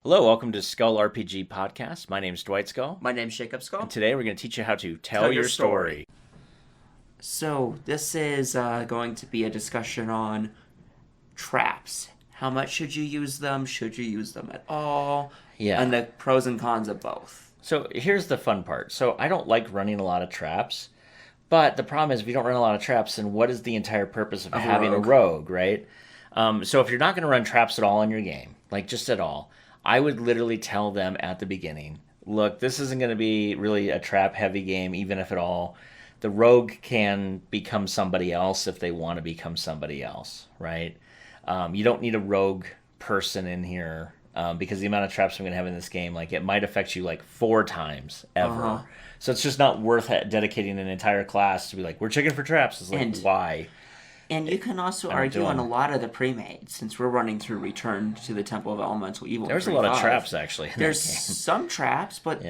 Hello, welcome to Skull RPG Podcast. My name's Dwight Skull. My name's Jacob Skull. And today we're going to teach you how to tell your story. So, this is going to be a discussion on traps. How much should you use them? Should you use them at all? Yeah. And the pros and cons of both. So here's the fun part. So I don't like running a lot of traps, but the problem is if you don't run a lot of traps, then what is the entire purpose of having a rogue, right? So if you're not going to run traps at all in your game, like just at all, I would literally tell them at the beginning, look, this isn't going to be really a trap-heavy game, even if at all. The rogue can become somebody else if they want to become somebody else, right? You don't need a rogue person in here because the amount of traps I'm going to have in this game, like it might affect you like 4 times ever. Uh-huh. So it's just not worth dedicating an entire class to be like, we're checking for traps. It's like, why? And you can also argue on a lot of the pre-made, since we're running through Return to the Temple of Elemental Evil. There's a lot of traps, actually. There's some traps, but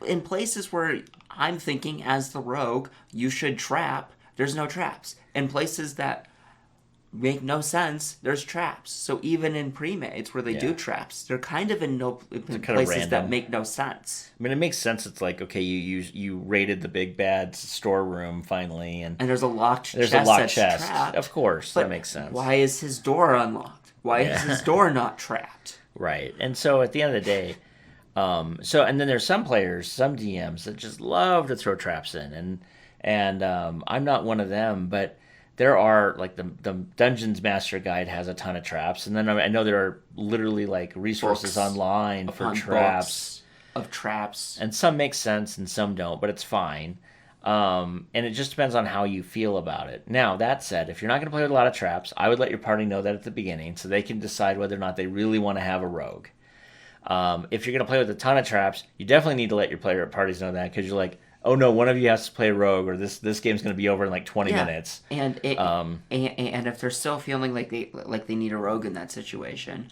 in places where I'm thinking as the rogue, you should trap, there's no traps. In places that make no sense, there's traps. So even in pre-mades where they do traps, they're kind of in places that make no sense. I mean, it makes sense. It's like, okay, you raided the big bad storeroom finally, and there's a locked chest. Trapped, of course, that makes sense. Why is his door unlocked? Why is his door not trapped? Right. And so at the end of the day, and then there's some players, some DMs that just love to throw traps in, and I'm not one of them, but there are, like, the Dungeons Master Guide has a ton of traps, and then I know there are literally, like, resources online for traps. Of traps. And some make sense and some don't, but it's fine. And it just depends on how you feel about it. Now, that said, if you're not going to play with a lot of traps, I would let your party know that at the beginning so they can decide whether or not they really want to have a rogue. If you're going to play with a ton of traps, you definitely need to let your parties know that, because you're like, oh no, one of you has to play rogue, or this game's going to be over in like 20 minutes. And if they're still feeling like they need a rogue in that situation,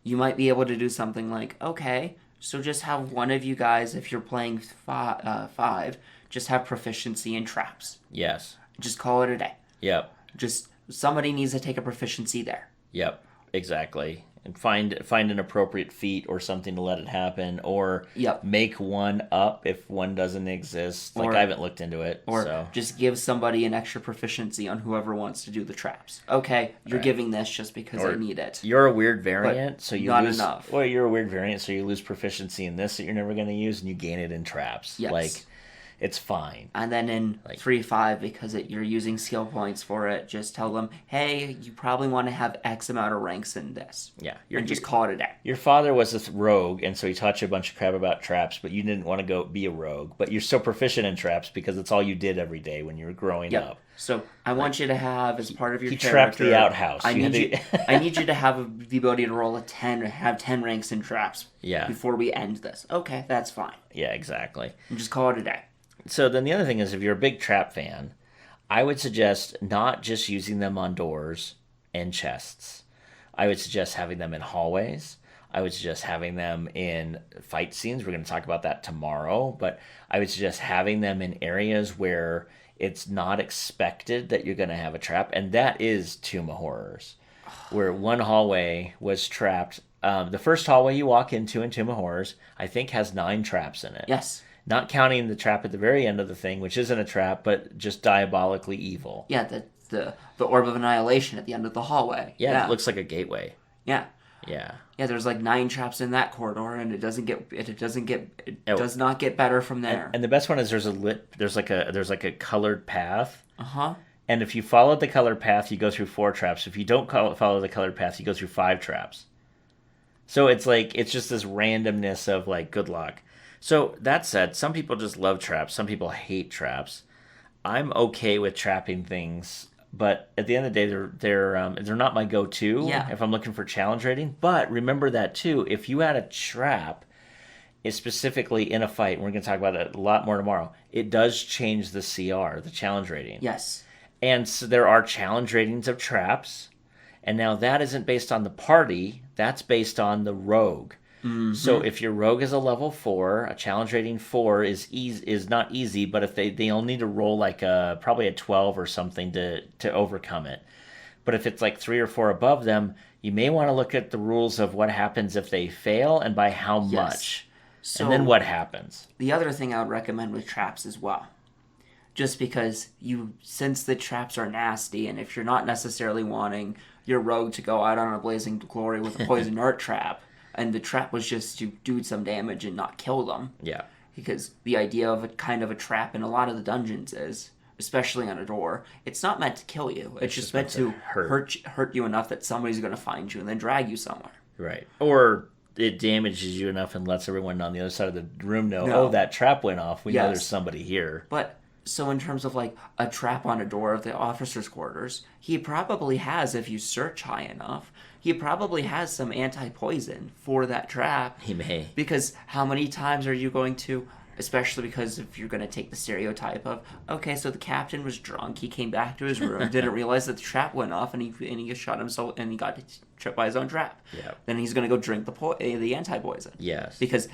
you might be able to do something like, okay, so just have one of you guys, if you're playing 5, just have proficiency in traps. Yes. Just call it a day. Yep. Just somebody needs to take a proficiency there. Yep. Exactly. And find an appropriate feat or something to let it happen, or make one up if one doesn't exist. Like, I haven't looked into it. Or just give somebody an extra proficiency on whoever wants to do the traps. Okay, you're giving this just because I need it. You're a weird variant, so you not lose... enough. Well, you're a weird variant, so you lose proficiency in this that you're never going to use, and you gain it in traps. Yes. Like, it's fine. And then in 3-5, because you're using skill points for it, just tell them, hey, you probably want to have X amount of ranks in this. Yeah. And just call it a day. Your father was a rogue, and so he taught you a bunch of crap about traps, but you didn't want to go be a rogue. But you're so proficient in traps because it's all you did every day when you were growing up. So I want you to have, as part of your character... He trapped the outhouse. I need you to have the ability to roll a 10, have 10 ranks in traps before we end this. Okay, that's fine. Yeah, exactly. And just call it a day. So then the other thing is, if you're a big trap fan, I would suggest not just using them on doors and chests. I would suggest having them in hallways. I would suggest having them in fight scenes. We're going to talk about that tomorrow. But I would suggest having them in areas where it's not expected that you're going to have a trap. And that is Tomb of Horrors, where one hallway was trapped. The first hallway you walk into in Tomb of Horrors, I think, has 9 traps in it. Yes. Not counting the trap at the very end of the thing, which isn't a trap, but just diabolically evil. Yeah, the Orb of Annihilation at the end of the hallway. Yeah, it looks like a gateway. Yeah. Yeah. Yeah, there's like 9 traps in that corridor, and it does not get better from there. And the best one is there's like a colored path. Uh-huh. And if you follow the colored path, you go through 4 traps. If you don't follow the colored path, you go through 5 traps. So it's just this randomness of like, good luck. So that said, some people just love traps. Some people hate traps. I'm okay with trapping things, but at the end of the day, they're not my go-to if I'm looking for challenge rating. But remember that too. If you add a trap, specifically in a fight, and we're going to talk about it a lot more tomorrow, it does change the CR, the challenge rating. Yes. And so there are challenge ratings of traps, and now that isn't based on the party. That's based on the rogue. Mm-hmm. So if your rogue is a level 4, a challenge rating 4 is not easy, but if they'll need to roll like probably a 12 or something to overcome it. But if it's like 3 or 4 above them, you may want to look at the rules of what happens if they fail and by how Yes. much. So And then what happens. the other thing I would recommend with traps as well, just because since the traps are nasty, and if you're not necessarily wanting your rogue to go out on a blazing glory with a poison dart trap, and the trap was just to do some damage and not kill them. Yeah. Because the idea of a trap in a lot of the dungeons is, especially on a door, it's not meant to kill you. It's just meant to hurt you enough that somebody's going to find you and then drag you somewhere. Right. Or it damages you enough and lets everyone on the other side of the room know, No. oh, that trap went off. We know Yes. there's somebody here. But, so in terms of like a trap on a door of the officer's quarters, he probably has, if you search high enough, he probably has some anti-poison for that trap. He may. Because how many times are you going to, especially because if you're going to take the stereotype of, okay, so the captain was drunk, he came back to his room, didn't realize that the trap went off, and he shot himself, and he got tripped by his own trap. Yeah. Then he's going to go drink the anti-poison. Yes. Because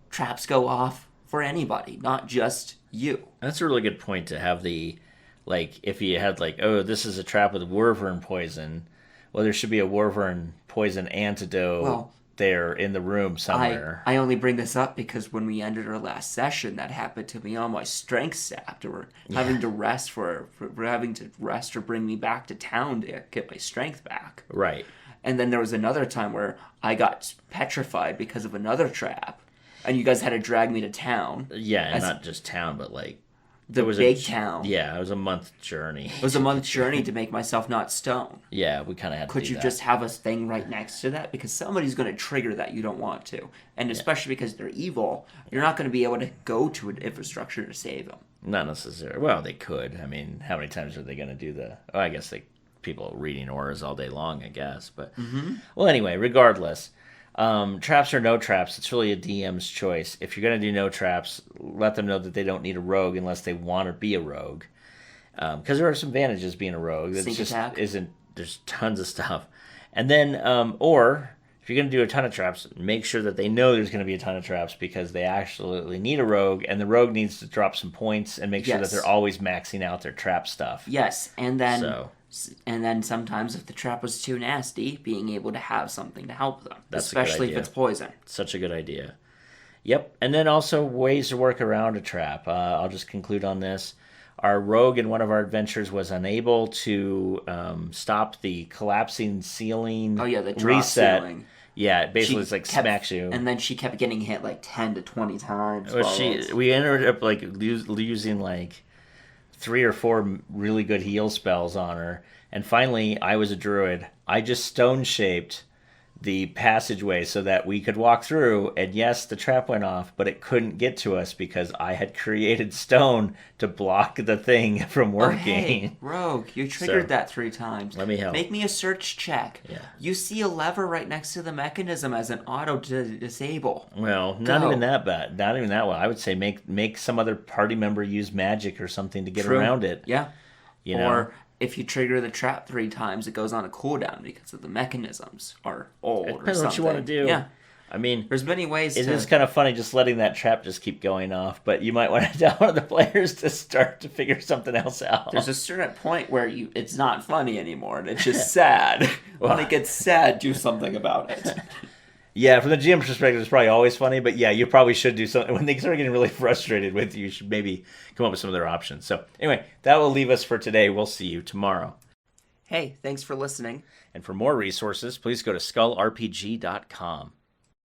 traps go off for anybody, not just you. That's a really good point to have if you had oh, this is a trap with wyvern poison. Well, there should be a wyvern poison antidote there in the room somewhere. I only bring this up because when we ended our last session, that happened to me on my strength sapped, or having to rest for having to rest or bring me back to town to get my strength back. Right. And then there was another time where I got petrified because of another trap, and you guys had to drag me to town. Yeah, and not just town, but the big town. Yeah, it was a month journey. It was a month journey to make myself not stone. Yeah, we kind of had to Could do you that. just have a thing right next to that? Because somebody's going to trigger that you don't want to. And especially because they're evil, you're not going to be able to go to an infrastructure to save them. Not necessarily. Well, they could. I mean, how many times are they going to do I guess people reading auras all day long, I guess. But, Well, anyway, regardless. Traps or no traps, it's really a DM's choice. If you're going to do no traps, let them know that they don't need a rogue unless they want to be a rogue. Because there are some advantages being a rogue. That just attack. There's tons of stuff. And then, or if you're going to do a ton of traps, make sure that they know there's going to be a ton of traps because they absolutely need a rogue, and the rogue needs to drop some points and make sure that they're always maxing out their trap stuff. Yes, and then sometimes if the trap was too nasty, being able to have something to help them, especially if it's poison. Such a good idea. Yep, and then also ways to work around a trap. I'll just conclude on this. Our rogue in one of our adventures was unable to stop the collapsing ceiling. Oh yeah, the drop reset. ceiling. Yeah, it basically smacks you. And then she kept getting hit 10 to 20 times. We ended up using 3 or 4 really good heal spells on her. And finally, I was a druid. I just stone-shaped the passageway so that we could walk through. And yes, the trap went off, but it couldn't get to us because I had created stone to block the thing from working. Oh, hey, rogue, you triggered that 3 times. Let me help. Make me a search check. Yeah. You see a lever right next to the mechanism as an auto to disable. Well, not even that bad. Not even that well. I would say make some other party member use magic or something to get around it. Yeah. You know? Or if you trigger the trap 3 times, it goes on a cooldown because of the mechanisms are old. It depends or what you want to do. Yeah. I mean, there's many ways. It is kind of funny just letting that trap just keep going off, but you might want to tell one of the players to start to figure something else out. There's a certain point where it's not funny anymore, and it's just sad. When it gets sad, do something about it. Yeah, from the GM perspective, it's probably always funny, but yeah, you probably should do something. When they start getting really frustrated with you, you should maybe come up with some other options. So anyway, that will leave us for today. We'll see you tomorrow. Hey, thanks for listening. And for more resources, please go to skullrpg.com.